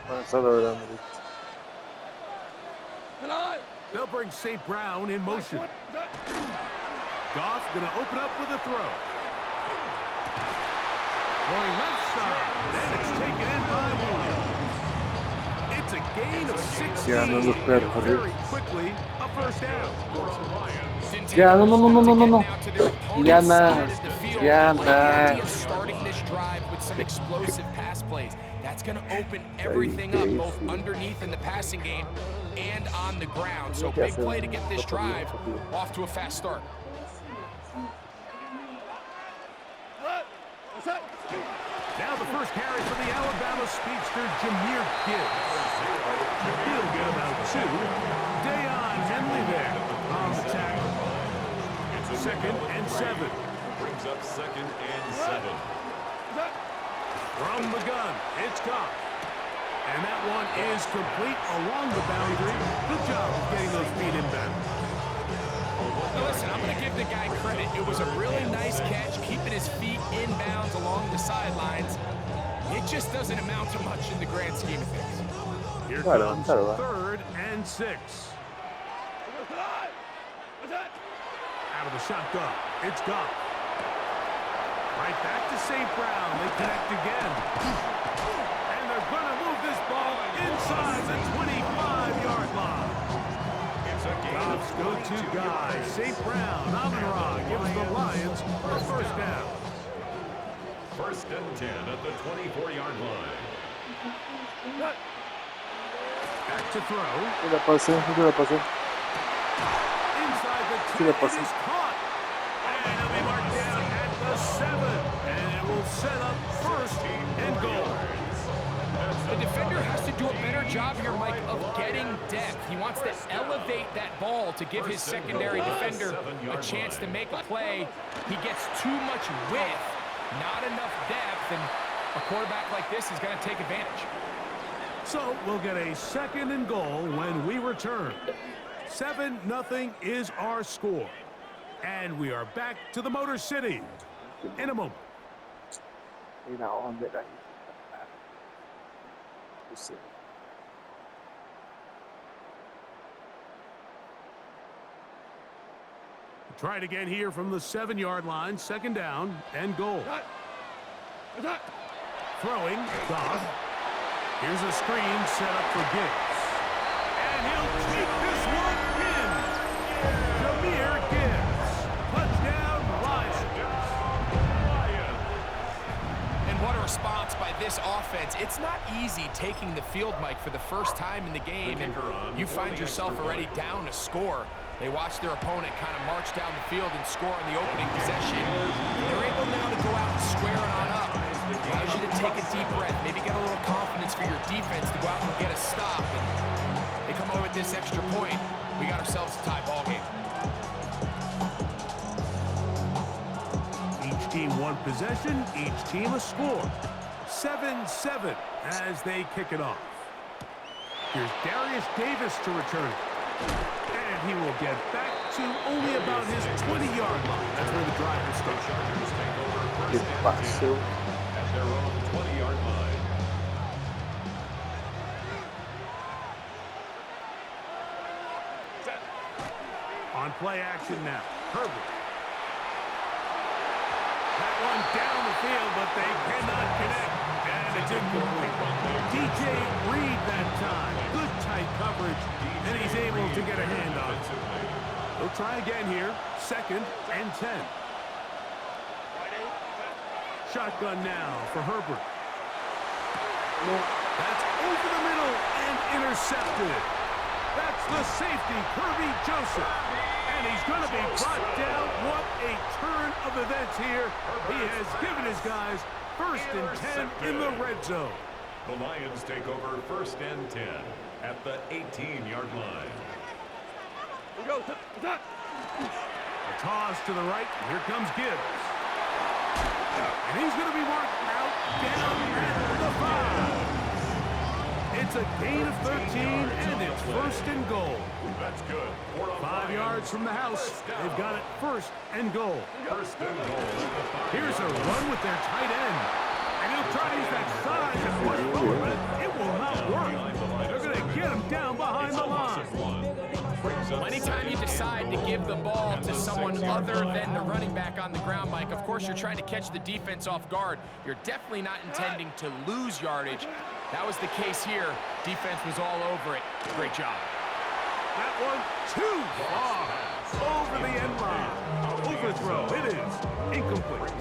Maçsa da öğrenmedik. They'll bring St. Brown in motion. Goff going to open up with a throw. Going left side. And it's taken in by Williams. It's a gain of 16. Very quickly, a first down. Yeah, no. Yeah, Starting this drive with some explosive pass plays. That's going to open everything up, both underneath in the passing game and on the ground. So big play to get this drive off to a fast start. Now the first carry for the Alabama speedster, Jahmyr Gibbs. He'll get about 2. Deion Henley there on the tackle. Second and 7. Brings up 2nd and 7. From the gun, it's Goff. And that one is complete along the boundary. Good job of getting those feet inbound. Now listen, I'm going to give the guy credit. It was a really nice catch, keeping his feet inbounds along the sidelines. It just doesn't amount to much in the grand scheme of things. Here comes 3rd and 6. Out of the shotgun, it's Goff. Right back to St. Brown. They connect again. And they're going to move this ball inside the 25-yard line. Goff's go-to guy, St. Brown, Amon-Ra, gives the Lions a first down. 1st and 10 at the 24-yard line. Back to throw. Inside the 10, it is caught. And it'll be marked down at the 7. And it will set up 1st and goal. The defender has to do a better job here, Mike, of getting depth. He wants to elevate that ball to give his secondary defender a chance to make a play. He gets too much width, not enough depth, and a quarterback like this is going to take advantage. So we'll get a 2nd and goal when we return. 7-0 is our score. And we are back to the Motor City in a moment. Try it again here from the 7-yard line. 2nd down and goal. Throwing, Goff. Here's a screen set up for Gibbs. And he'll take this one in. Jahmyr Gibbs. Touchdown, Lions. And what a response by this offense. It's not easy taking the field, Mike, for the first time in the game, and you find yourself already down a score. They watch their opponent kind of march down the field and score on the opening possession. They're able now to go out and square it on up. Allows you to take a deep breath, maybe get a little confidence for your defense to go out and get a stop. And they come over with this extra point. We got ourselves a tie ball game. Each team one possession, each team a score. 7-7 as they kick it off. Here's Darius Davis to return it. And he will get back to only about his 20-yard line. That's where the drive will start. Chargers take over 1st and 10 at their own 20-yard line. On play action now, Herbert. That one down the field, but they cannot connect. And it's incomplete. DJ Reed that time. Good tight coverage, and he's able to get a hand on it. They'll try again here. 2nd and 10. Shotgun now for Herbert. That's over the middle and intercepted. That's the safety, Kirby Joseph. And he's going to be brought down. What a turn of events here. He has given his guys 1st and 10 in the red zone. The Lions take over 1st and 10 at the 18-yard line. A toss to the right. Here comes Gibbs. And he's going to be marked out down at the 5. It's a gain of 13, and it's 1st and goal. That's good. 5 yards from the house. They've got it 1st and goal. 1st and goal at the 5. Here's a run with their tight end. And he'll try to use that size and push forward, but it will will not work. They're going to get him down behind the line. Well, anytime you decide to give the ball to someone other than the running back on the ground, Mike, of course you're trying to catch the defense off guard. You're definitely not intending to lose yardage. That was the case here. Defense was all over it. Great job. That one too far. Over the end line. Overthrow. It is incomplete.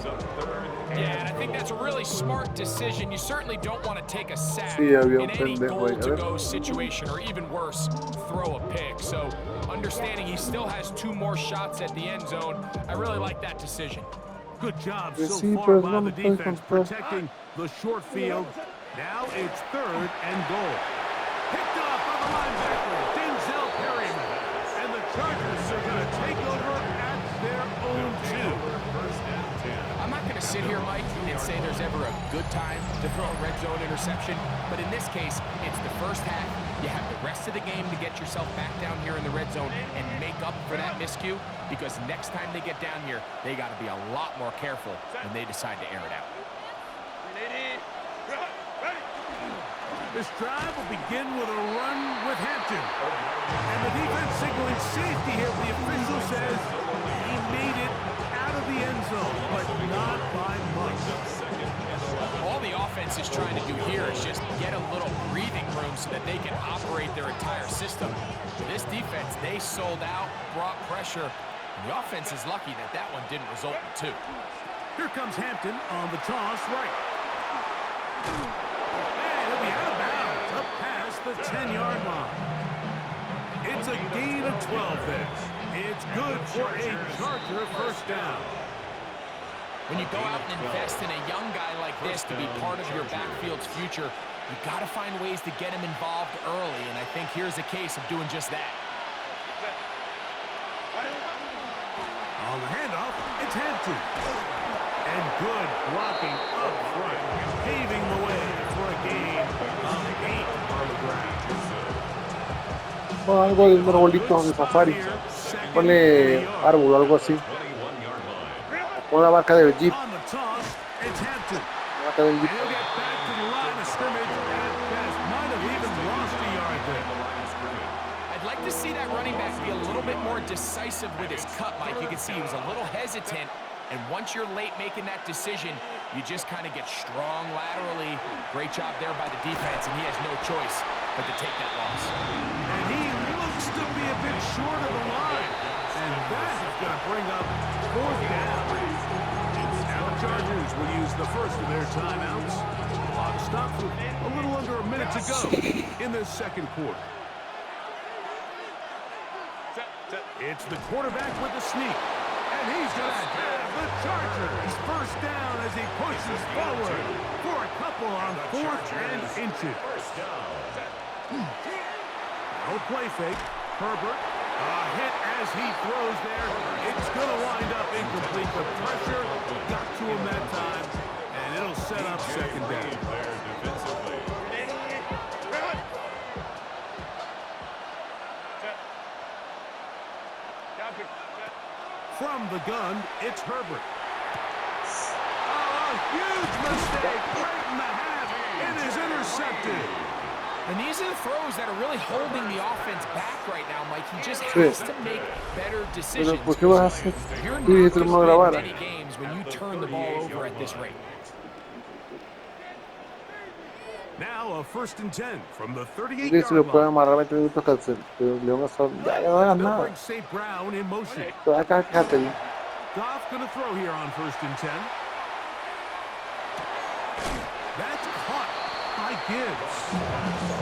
Yeah, and I think that's a really smart decision. You certainly don't want to take a sack Sí, había un in any pendejo ahí. A ver. goal-to-go situation, or even worse, throw a pick. So, understanding he still has 2 more shots at the end zone, I really like that decision. Good job Sí, so sí, far pero by no the me puedes defense contar. protecting the short field. Now it's 3rd and goal. Picked off by the linebacker, Denzel Perryman. And the Chargers are going to take over at their own 2. I'm not going to sit here, Mike, and say there's ever a good time to throw a red zone interception, but in this case, it's the first half. You have the rest of the game to get yourself back down here in the red zone and make up for that miscue, because next time they get down here, they got to be a lot more careful when they decide to air it out. This drive will begin with a run with Hampton. And the defense signaling safety here. The official says he made it out of the end zone, but not by much. All the offense is trying to do here is just get a little breathing room so that they can operate their entire system. For this defense, they sold out, brought pressure, and the offense is lucky that that one didn't result in 2. Here comes Hampton on the toss right. And he'll be out of bounds up past the 10-yard line. It's a gain of 12 there. It's good for a Charger first down. When you go out and invest in a young guy like this to be part of your backfield's future, you got to find ways to get him involved early, and I think here's a case of doing just that. On the handoff, it's Hampton. And good blocking up front, paving the way for a gain of 8 on the ground. Bueno, algo de un arbolito de safari. Pone árbol o algo así. Pon la marca del Jeep. On the toss, it's Hampton. La marca del And Jeep. he'll get back to the line of scrimmage at best. Might have even lost a yard there. I'd like to see that running back be a little bit more decisive with his cut, Mike. You can see he was a little hesitant, and once you're late making that decision, you just kind of get strong laterally. Great job there by the defense, and he has no choice but to take that loss. And he looks to be a bit short of the line. And that is going to bring up 4th down. Now the Chargers will use the first of their timeouts. Clock stops with a little under a minute to go in the second quarter. It's the quarterback with the sneak. And he's going to have the Chargers first down as he pushes forward for a couple on 4th and inches. No play fake. Herbert, a hit as he throws there. It's going to wind up incomplete. The pressure got to him that time, and it'll set up second down. From the gun, it's Herbert. Oh, a huge mistake right in the half. It is intercepted. And these are the throws that are really holding the offense back right now, Mike. He just has to make better decisions. ¿Por qué vas a hacer? You're Tú dijiste que not no going to win grabara. many games when you turn the ball over at this rate. Now a 1st and 10 from the Sí, si lo 38-yard pueden line. amarrar 20 minutos que León está. Ya no hagas They'll nada. bring St. Brown in motion. Pero acá, fíjate. Goff going to throw here on 1st and 10. That's caught by Gibbs.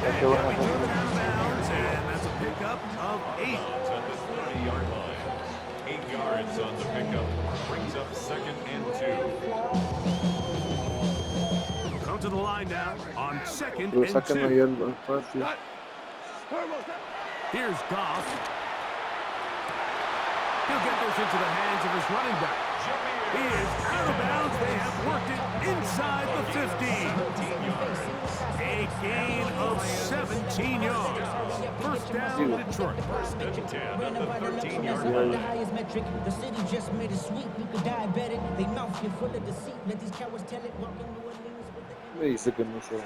And he'll be driven out of bounds, and that's a pickup of 8. At the 30-yard line. 8 yards on the pickup. Brings up 2nd and 2. Come to the line now on 2nd Lo and sacan 2. ahí al espacio. Here's Goff. He'll get this into the hands of his running back. He is out of bounds. They have worked it inside the 15. A gain of 17 yards. First down, Detroit. First and 10 at the 13-yard line. The city just made it sweet. You could diabetic. They mouth you full of deceit. Let these cowards tell it. Walking New Orleans with the Me dice que no se va.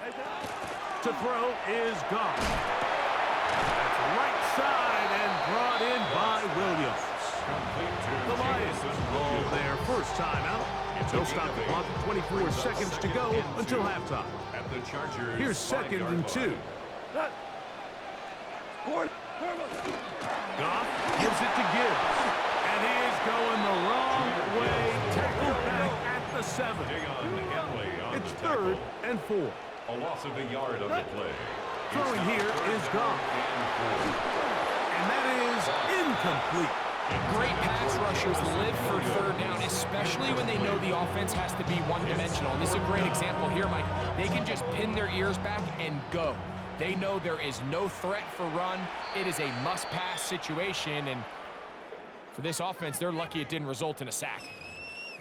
To throw is gone. That's right side and brought in by Williams. The Lions roll their first timeout. They'll stop the clock at 24 seconds to go until halftime. Here's 2nd and 2. Goff gives it to Gibbs. And he is going the wrong way. Tackled back at the 7. It's 3rd and 4. A loss of a yard on the play. Throwing here is Goff. And that is incomplete. Great pass rushers live for 3rd down, especially when they know the offense has to be one-dimensional. And this is a great example here, Mike. They can just pin their ears back and go. They know there is no threat for run. It is a must-pass situation, and for this offense, they're lucky it didn't result in a sack.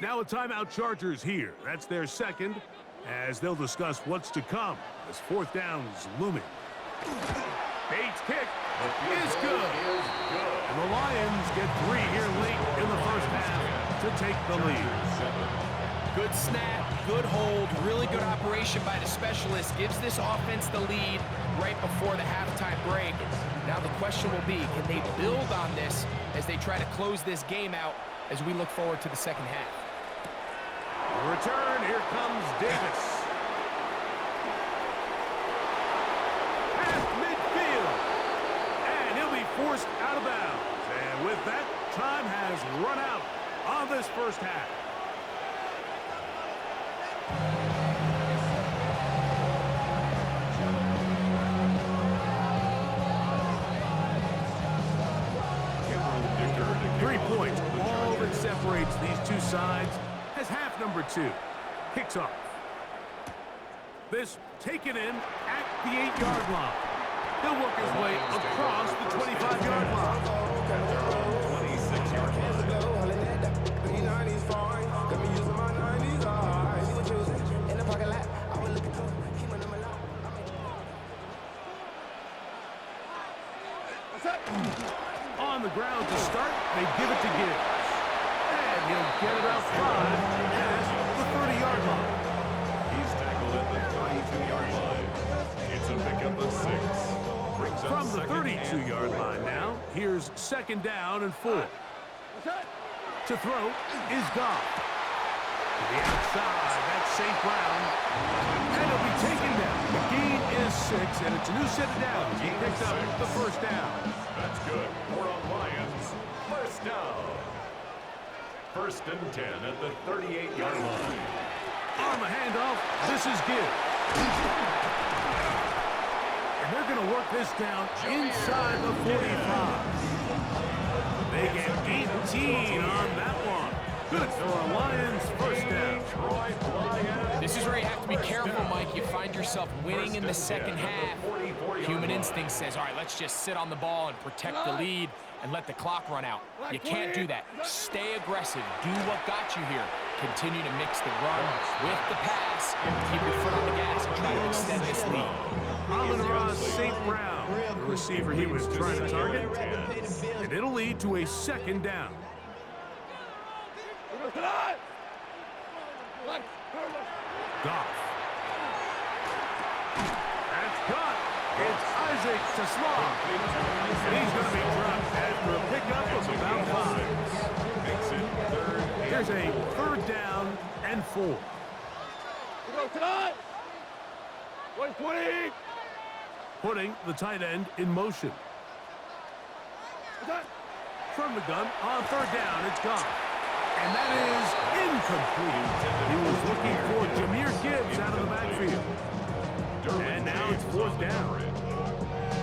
Now a timeout Chargers here. That's their 2nd, as they'll discuss what's to come as 4th down is looming. Bates' kick is good. And the Lions get 3 here late in the first half to take the lead. Good snap, good hold, really good operation by the specialist. Gives this offense the lead right before the halftime break. Now the question will be, can they build on this as they try to close this game out as we look forward to the second half? Return, here comes Davis. Past midfield. And he'll be forced out of bounds. And with that, time has run out on this first half. All that separates these two sides as half number 2 kicks off. This taken in at the 8-yard line. He'll work his way across the 25-yard line. 26-yard line. On the ground to start, they give it to Gibbs. And he'll get it out 5 past the 30-yard line. He's tackled at the 32-yard line. It's a pickup of 6. Brings up From the 2nd 32-yard line now, here's 2nd down and 4. To throw is Goff. To the outside, that's St. Brown. And it'll be taken down. The gain is 6, and it's a new set of downs. He picks up the first down. That's good. More on Lions. First down. 1st and 10 at the 38-yard line. On the handoff, this is Gibbs. And they're going to work this down inside the 45. They get 18 on that one. Good for a Lions first down. This is where you have to be careful, Mike. You find yourself winning in the second half. Human instinct says, all right, let's just sit on the ball and protect the lead and let the clock run out. You can't do that. Stay aggressive. Do what got you here. Continue to mix the run with the pass. Keep your foot on the gas and try to extend this lead. Amon-Ra St. Brown, the receiver he was trying to target. And it'll lead to a 2nd down. Goff. That's caught. It's Isaac to Slaw. And he's going to be dropped after a pickup of about 5. Makes it 3rd. Here's a 3rd down and 4. Putting the tight end in motion. From the gun on 3rd down, it's Goff. And that is incomplete. He was looking for Jahmyr Gibbs out of the backfield. And now it's 4th down.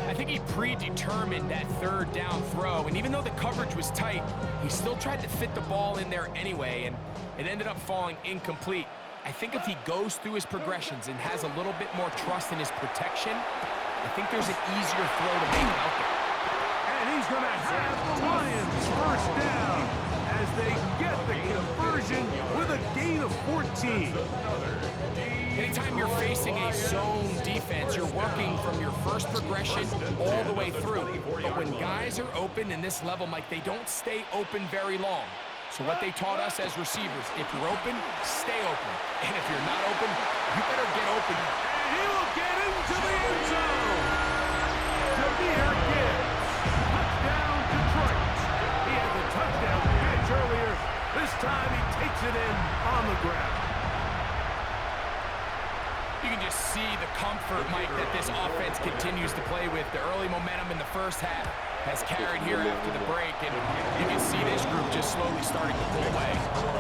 I think he predetermined that 3rd down throw, and even though the coverage was tight, he still tried to fit the ball in there anyway, and it ended up falling incomplete. I think if he goes through his progressions and has a little bit more trust in his protection, I think there's an easier throw to make out there. And he's going to have the Lions first down as they get the conversion with a gain of 14. Anytime you're facing a zone defense, you're working from your first progression all the way through. But when guys are open in this level, Mike, they don't stay open very long. So what they taught us as receivers, if you're open, stay open. And if you're not open, you better get open. And he will You can just see the comfort, Mike, that this offense continues to play with. The early momentum in the first half has carried here after the break, and you can see this group just slowly starting to pull away.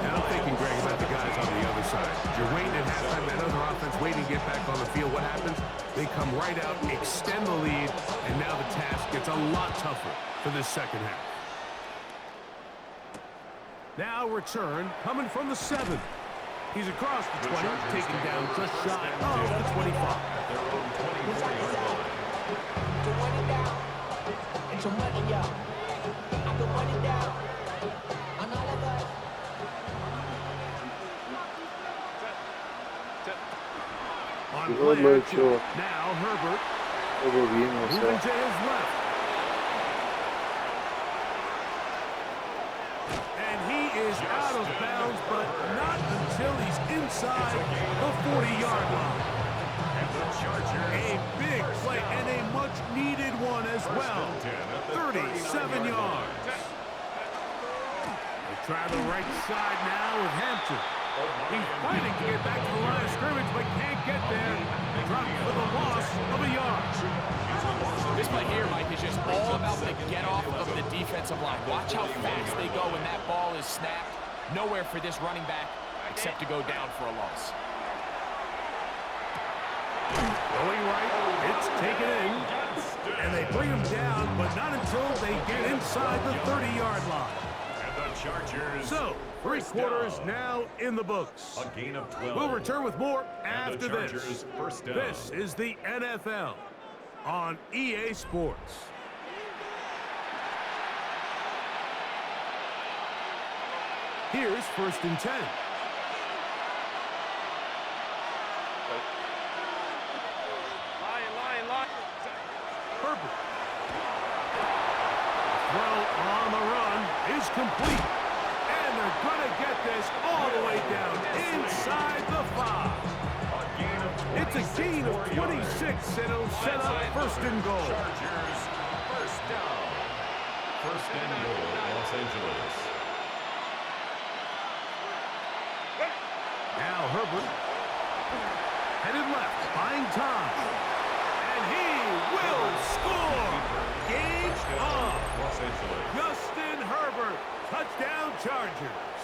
And I'm thinking, Greg, about the guys on the other side. You're waiting at halftime, that other offense waiting to get back on the field. What happens? They come right out, extend the lead, and now the task gets a lot tougher for this second half. Now return coming from the 7. He's across the 20, taken down just shy of the 25. On play action, now Herbert moving to his left. And he is out of bounds, but not until he's inside the 40-yard line. A big play and a much-needed one as well. 37 yards. They try the right side now with Hampton. He's fighting to get back to the line of scrimmage, but can't get there. Dropped for the loss of a yard. This play here, Mike, is just all about the get-off of the defensive line. Watch how fast they go when that ball is snapped. Nowhere for this running back except to go down for a loss. Going right, it's taken in, and they bring him down, but not until they get inside the 30-yard line. So, 3 quarters now in the books. A gain of 12. We'll return with more after this. First down. This is the NFL on EA Sports. Here's 1st and 10. Herbert. Throw on the run is complete. And they're going to get this all the way down inside the 5. It's a gain of 26, and it'll set up 1st and goal. Chargers, first down. 1st and goal, Los Angeles. Now Herbert headed left, buying time. And he will score. Game on. Los Angeles. Justin Herbert, touchdown Chargers.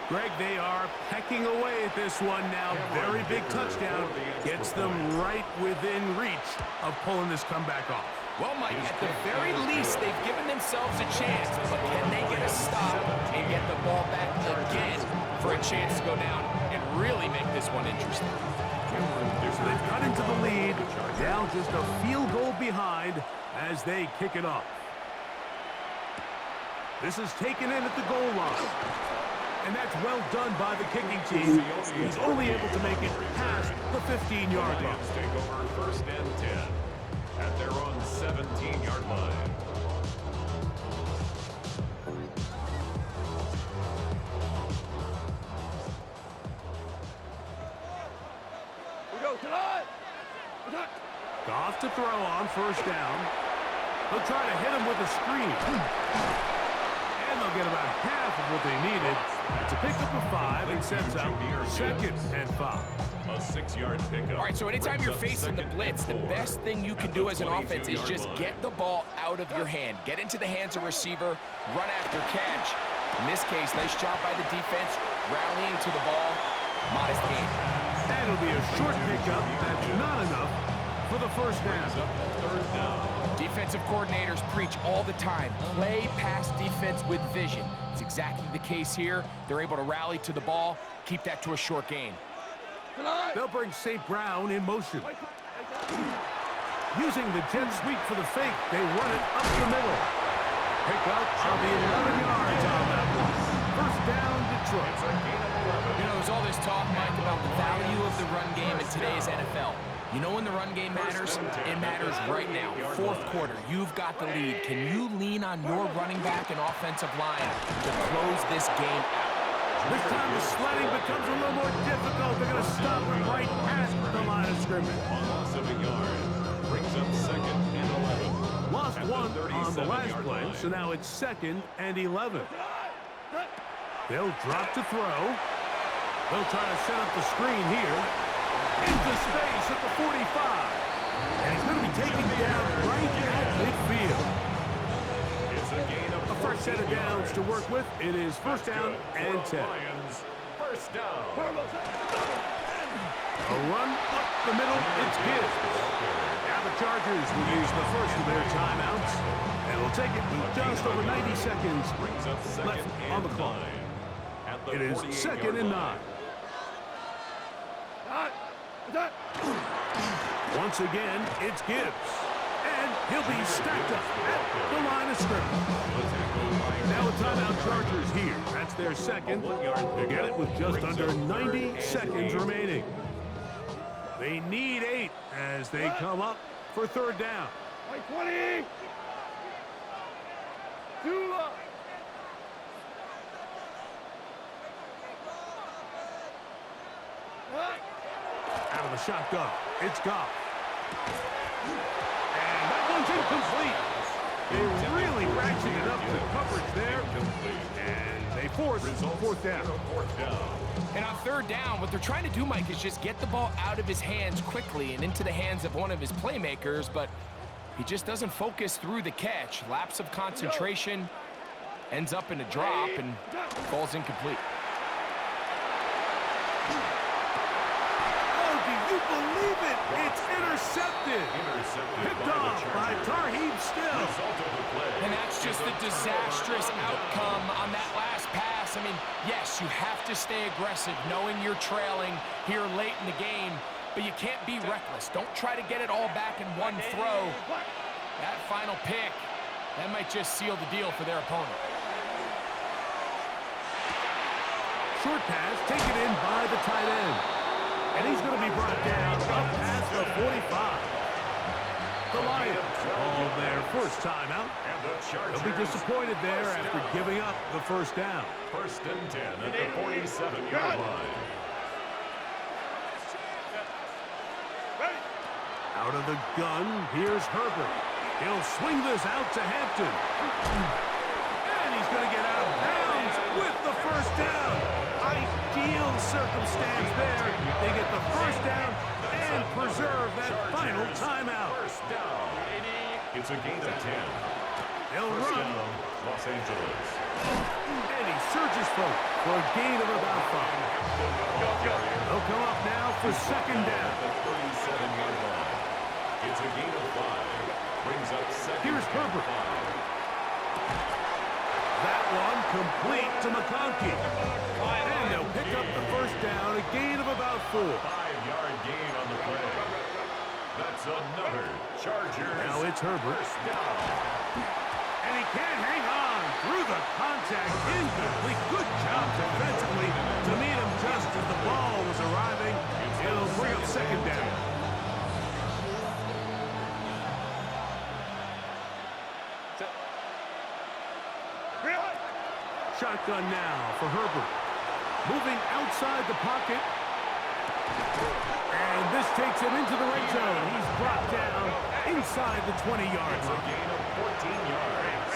Greg, they are pecking away at this one now. Very big touchdown. Gets them right within reach of pulling this comeback off. Well, Mike, at the very least, they've given themselves a chance, but can they get a stop and get the ball back again for a chance to go down and really make this one interesting? So they've cut into the lead, down just a field goal behind as they kick it off. This is taken in at the goal line. And that's well done by the kicking team. He's only able to make it past the 15-yard line. Take over 1st and 10 at their own 17-yard line. Goff to throw on 1st down. They'll try to hit him with a screen. And they'll get about half of what they needed. It's a pickup of 5 and sets up 2nd and 5. A 6-yard pickup. All right, so anytime you're facing the blitz, the best thing you can do as an offense is just get the ball out of your hand. Get into the hands of receiver, run after catch. In this case, nice job by the defense, rallying to the ball. Modest gain. And it'll be a short pickup. That's not enough for the 1st down. 3rd down. Defensive coordinators preach all the time, play pass defense with vision. It's exactly the case here. They're able to rally to the ball, keep that to a short gain. They'll bring St. Brown in motion. Using the jet sweep for the fake, they run it up the middle. Pick up of the 11 yards on that one. 1st down, Detroit. You know, there's all this talk, Mike, about the value of the run game in today's NFL. You know when the run game matters? It matters right now. 4th quarter, you've got the lead. Can you lean on your running back and offensive line to close this game out? This time the sledding becomes a little more difficult. They're going to stop him right past the line of scrimmage. Loss of a yard. Brings up 2nd and 11. Lost At 1 the on the last 37-yard play, line. so now it's 2nd and 11. They'll drop to throw. They'll try to set up the screen here. Into space at the 45. And he's going to be taken down right at midfield. It's a gain of A fresh set of downs to work with. It is first down and 10. Lions. First down. A run up the middle. It's Gibbs. Now the Chargers will use the first of their timeouts. And will take it with just over 90 seconds Brings up second left on the and clock. 9 at the It is 48-yard second and 9. line. Once again, it's Gibbs. And he'll be stacked up at the line of scrimmage. Now a timeout Chargers here. That's their second. They get it with just under 90 seconds remaining. They need 8 as they come up for third down. 20. Out of the shotgun, it's Goff. And that one's incomplete. They really ratcheted up the coverage there. And they force fourth down. And on third down, what they're trying to do, Mike, is just get the ball out of his hands quickly and into the hands of one of his playmakers, but he just doesn't focus through the catch. Lapse of concentration, ends up in a drop, and falls incomplete. Oh, do you believe it? It's intercepted. Picked off by Tarheeb Still. And that's just a disastrous outcome on that last pass. I mean, yes, you have to stay aggressive knowing you're trailing here late in the game, but you can't be reckless. Don't try to get it all back in one throw. That final pick, that might just seal the deal for their opponent. Short pass taken in by the tight end. And he's going to be brought down up past the 45. The Lions call their first timeout. They'll be disappointed there after giving up the first down. First and 10 at the 47-yard line. Out of the gun, here's Herbert. He'll swing this out to Hampton. And he's going to get out of bounds with the first down. Ideal circumstance there. They get the first down and preserve that final timeout. First down. It's a gain of 10. They'll First run. down, Los Angeles. And he surges forward for a gain of about 5. They'll come up now for second down. The 37-yard line. It's a gain of 5. Brings up second. Here's Herbert. That one complete to McConkey. And they'll pick up the first down, a gain of about 4. 5-yard gain on the play. That's another Chargers. Now it's Herbert. First down. And he can't hang on through the contact. Incomplete. Good job defensively to meet him just as the ball was arriving. It'll bring up second down. Shotgun now for Herbert. Moving outside the pocket. And this takes him into the red zone. He's brought down inside the 20-yard It's a line. gain of 14 yards.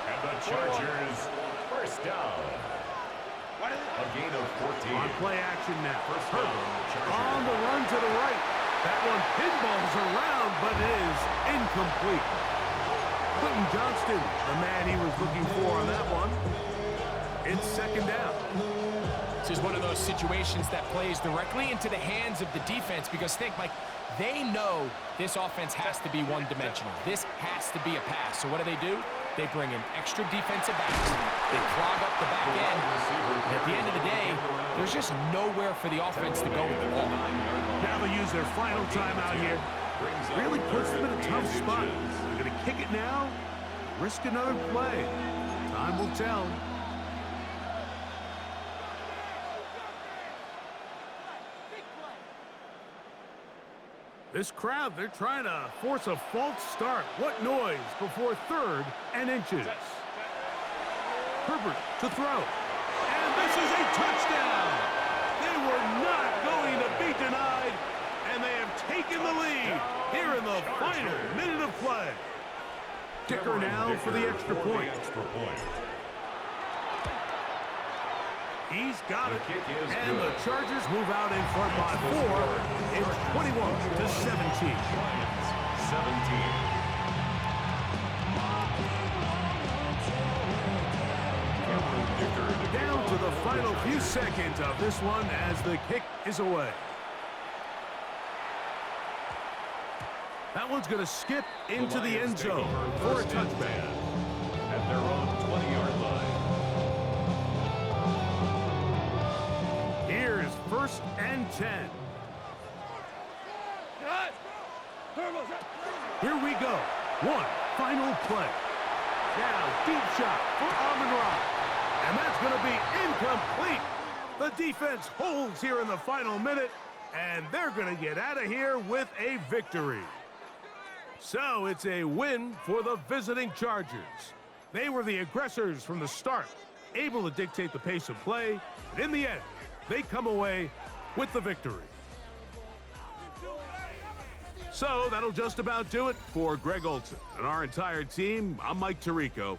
And the Chargers first down. A gain of 14. On play action now. First down, Herbert Chargers. on the run to the right. That one pinballs around, but it is incomplete. Quentin Johnston, the man he was looking for on that one. It's second down. This is one of those situations that plays directly into the hands of the defense because think, Mike, they know this offense has to be one-dimensional. This has to be a pass. So what do? They bring in extra defensive backs. They clog up the back end. And at the end of the day, there's just nowhere for the offense to go with the ball. Now they'll use their final timeout here. Really puts them in a tough spot. They're going to kick it now, risk another play. Time will tell. This crowd, they're trying to force a false start. What noise before third and inches. Herbert to throw. And this is a touchdown. They were not going to be denied, and they have taken the lead here in the final minute of play. Kicker now for the extra point. He's got The it. kick is And good. the Chargers move out in front by 4. It's 21-17. Lions 17. Down to the final few seconds of this one as the kick is away. That one's going to skip into the end zone for a touchback. At their own 20-yard line. Here's 1st and 10. Here we go. One final play. Now, deep shot for Amon-Ra. And that's going to be incomplete. The defense holds here in the final minute, and they're going to get out of here with a victory. So it's a win for the visiting Chargers. They were the aggressors from the start, able to dictate the pace of play, and in the end, they come away with the victory. So that'll just about do it for Greg Olson and our entire team. I'm Mike Tirico.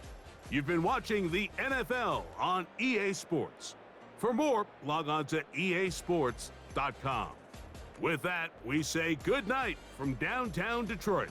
You've been watching the NFL on EA Sports. For more, log on to easports.com. With that, we say good night from downtown Detroit.